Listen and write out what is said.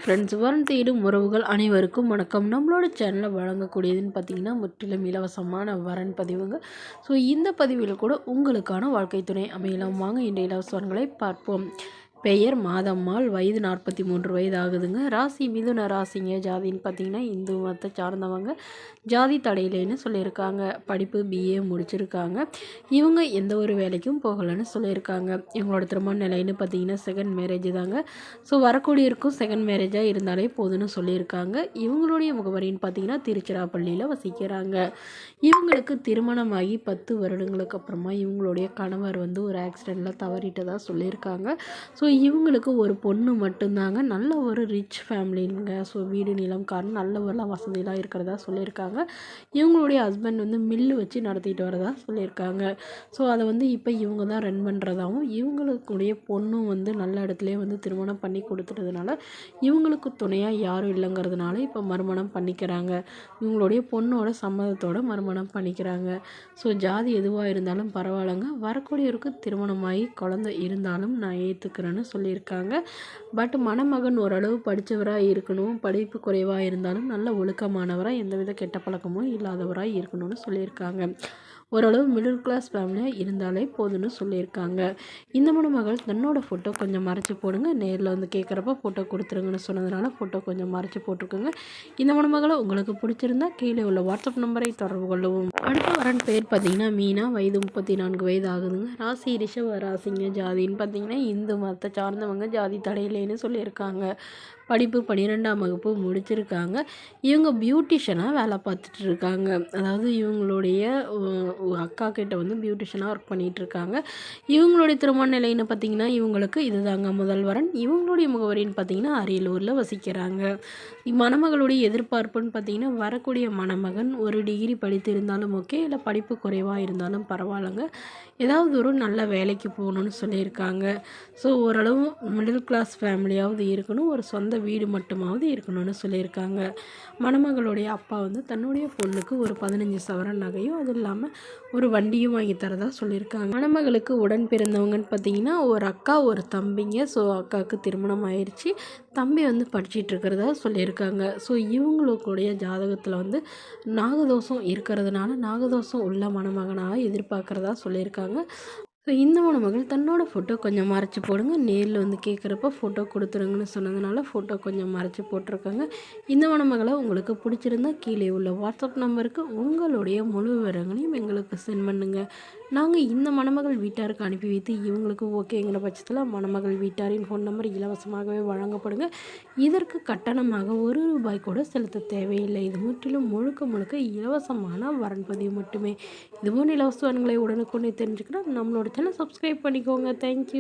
Friends, வரன் தேடும் உறவுகள் அனைவருக்கும் வணக்கம். நம்மளோட சேனலில் வழங்கக்கூடியதுன்னு பார்த்தீங்கன்னா முற்றிலும் இலவசமான வரன் பதிவுங்க. ஸோ இந்த பதிவில் கூட உங்களுக்கான வாழ்க்கை துணை அமையலாம். வாங்க இன்றைய இலவசங்களை பார்ப்போம். பெயர் மாதம்மாள், வயது 43 வயது ஆகுதுங்க. ராசி மிதுன ராசிங்க. ஜாதின்னு பார்த்தீங்கன்னா இந்து மதத்தை சார்ந்தவங்க. ஜாதி தடையிலேன்னு சொல்லியிருக்காங்க. படிப்பு பிஏ முடிச்சிருக்காங்க. இவங்க எந்த ஒரு வேலைக்கும் போகலைன்னு சொல்லியிருக்காங்க. இவங்களோட திருமண நிலைன்னு பார்த்தீங்கன்னா செகண்ட் மேரேஜ் தாங்க. ஸோ வரக்கூடியிருக்கும் செகண்ட் மேரேஜாக இருந்தாலே போதுன்னு சொல்லியிருக்காங்க. இவங்களுடைய முகவரின்னு பார்த்தீங்கன்னா திருச்சிராப்பள்ளியில் வசிக்கிறாங்க. இவங்களுக்கு திருமணமாகி 10 வருடங்களுக்கு அப்புறமா இவங்களுடைய கணவர் ஒரு ஆக்சிடெண்ட்டில் தவறிட்டதாக சொல்லியிருக்காங்க. ஸோ இவங்களுக்கு ஒரு பொண்ணு மட்டும்தாங்க. நல்ல ஒரு ரிச் ஃபேமிலிங்க. ஸோ வீடு நிலம் கார் நல்ல ஒரு வசதியெலாம் இருக்கிறதா சொல்லியிருக்காங்க. இவங்களுடைய ஹஸ்பண்ட் மில்லு வச்சு நடத்திட்டு வரதா சொல்லியிருக்காங்க. ஸோ அதை இப்போ இவங்க தான் ரன் பண்ணுறதாகவும், இவங்களுக்குடைய பொண்ணும் நல்ல இடத்துலையே திருமணம் பண்ணி கொடுத்துட்டதுனால இவங்களுக்கு துணையாக யாரும் இல்லைங்கிறதுனால இப்போ மறுமணம் பண்ணிக்கிறாங்க. இவங்களுடைய பொண்ணோட சம்மதத்தோட மறுமணம் பண்ணிக்கிறாங்க. ஸோ ஜாதி எதுவாக இருந்தாலும் பரவாயில்லைங்க. வரக்கூடியவருக்கு திருமணமாகி குழந்தை இருந்தாலும் நான் ஏற்றுக்கிறேன்னு சொல்லியிருக்காங்க. பட் மணமகன் ஓரளவு படித்தவராக இருக்கணும். படிப்பு குறைவாக இருந்தாலும் நல்ல ஒழுக்கமானவராக, எந்தவித கெட்ட பழக்கமும் இல்லாதவராக இருக்கணும்னு சொல்லியிருக்காங்க. ஓரளவு மிடில் கிளாஸ் ஃபேமிலியாக இருந்தாலே போதும்னு சொல்லியிருக்காங்க. இந்த மணமகள் தன்னோட ஃபோட்டோ கொஞ்சம் மறைச்சி போடுங்க, நேரில் கேட்குறப்ப ஃபோட்டோ கொடுத்துருங்கன்னு சொன்னதுனால ஃபோட்டோ கொஞ்சம் மறைச்சி போட்டிருக்குங்க. இந்த மணமகளை உங்களுக்கு பிடிச்சிருந்தா கீழே உள்ள வாட்ஸ்அப் நம்பரை தொடர்பு கொள்ளவும். அடுத்த வரன் பேர் பார்த்தீங்கன்னா மீனா, வயது 34 வயது ஆகுதுங்க. ராசி ரிஷப ராசிங்க. ஜாதின்னு பார்த்தீங்கன்னா இந்து மதத்தை சார்ந்தவங்க. ஜாதி தடையிலேன்னு சொல்லியிருக்காங்க. படிப்பு 12ஆம் வகுப்பு முடிச்சிருக்காங்க. இவங்க பியூட்டிஷியனாக வேலை பார்த்துட்டு இருக்காங்க. அதாவது இவங்களுடைய அக்கா கிட்ட பியூட்டிஷியனாக ஒர்க் பண்ணிகிட்ருக்காங்க. இவங்களுடைய திருமண நிலைன்னு பார்த்திங்கன்னா இவங்களுக்கு இதுதாங்க முதல் வரன். இவங்களுடைய முகவரின்னு பார்த்திங்கன்னா அரியலூரில் வசிக்கிறாங்க. மணமகளுடைய எதிர்பார்ப்புன்னு பார்த்திங்கன்னா வரக்கூடிய மணமகன் ஒரு டிகிரி படித்திருந்தாலும் ஓகே, இல்லை படிப்பு குறைவாக இருந்தாலும் பரவாயில்லைங்க. ஏதாவது ஒரு நல்ல வேலைக்கு போகணுன்னு சொல்லியிருக்காங்க. ஸோ ஓரளவு மிடில் கிளாஸ் ஃபேமிலியாவது இருக்கணும், ஒரு சொந்த வீடு மட்டுமாவது இருக்கணும்னு சொல்லியிருக்காங்க. மணமகளுடைய அப்பா தன்னுடைய பொண்ணுக்கு ஒரு 15 சவரன் நகையும் அது இல்லாமல் ஒரு வண்டியும் வாங்கி தரதா சொல்லியிருக்காங்க. மணமகளுக்கு உடன் பிறந்தவங்கன்னு பார்த்தீங்கன்னா ஒரு அக்கா ஒரு தம்பிங்க. ஸோ அக்காவுக்கு திருமணம் ஆயிடுச்சு. தம்பி படிச்சிட்டு இருக்கிறதா சொல்லியிருக்காங்க. ஸோ இவங்களுடைய ஜாதகத்தில் நாகதோஷம் இருக்கிறதுனால நாகதோஷம் உள்ள மணமகனாக எதிர்பார்க்குறதா சொல்லியிருக்காங்க. ஸோ இந்த மணமகள் தன்னோட ஃபோட்டோ கொஞ்சம் மறைச்சி போடுங்க, நேரில் கேட்குறப்ப ஃபோட்டோ கொடுத்துருங்கன்னு சொன்னதுனால ஃபோட்டோ கொஞ்சம் மறைச்சி போட்டிருக்காங்க. இந்த மணமகளை உங்களுக்கு பிடிச்சிருந்தா கீழே உள்ள வாட்ஸ்அப் நம்பருக்கு உங்களுடைய முழு விவரங்களையும் எங்களுக்கு சென்ட் பண்ணுங்கள். நாங்கள் இந்த மணமகள் வீட்டாருக்கு அனுப்பி வைத்து இவங்களுக்கு ஓகேங்கிற பட்சத்தில் மணமகள் வீட்டாரின் ஃபோன் நம்பர் இலவசமாகவே வழங்கப்படுங்க. இதற்கு கட்டணமாக ₹1 கூட செலுத்த தேவையில்லை. இது முற்றிலும் முழுக்க இலவசமான வரன் பதிவு மட்டுமே. இதுபோன்ற இலவச வரன்களை உடனுக்குடனே தெரிஞ்சுக்கிற நம்மளோட சேனல் சப்ஸ்கிரைப் பண்ணிக்கோங்க. தேங்க்யூ.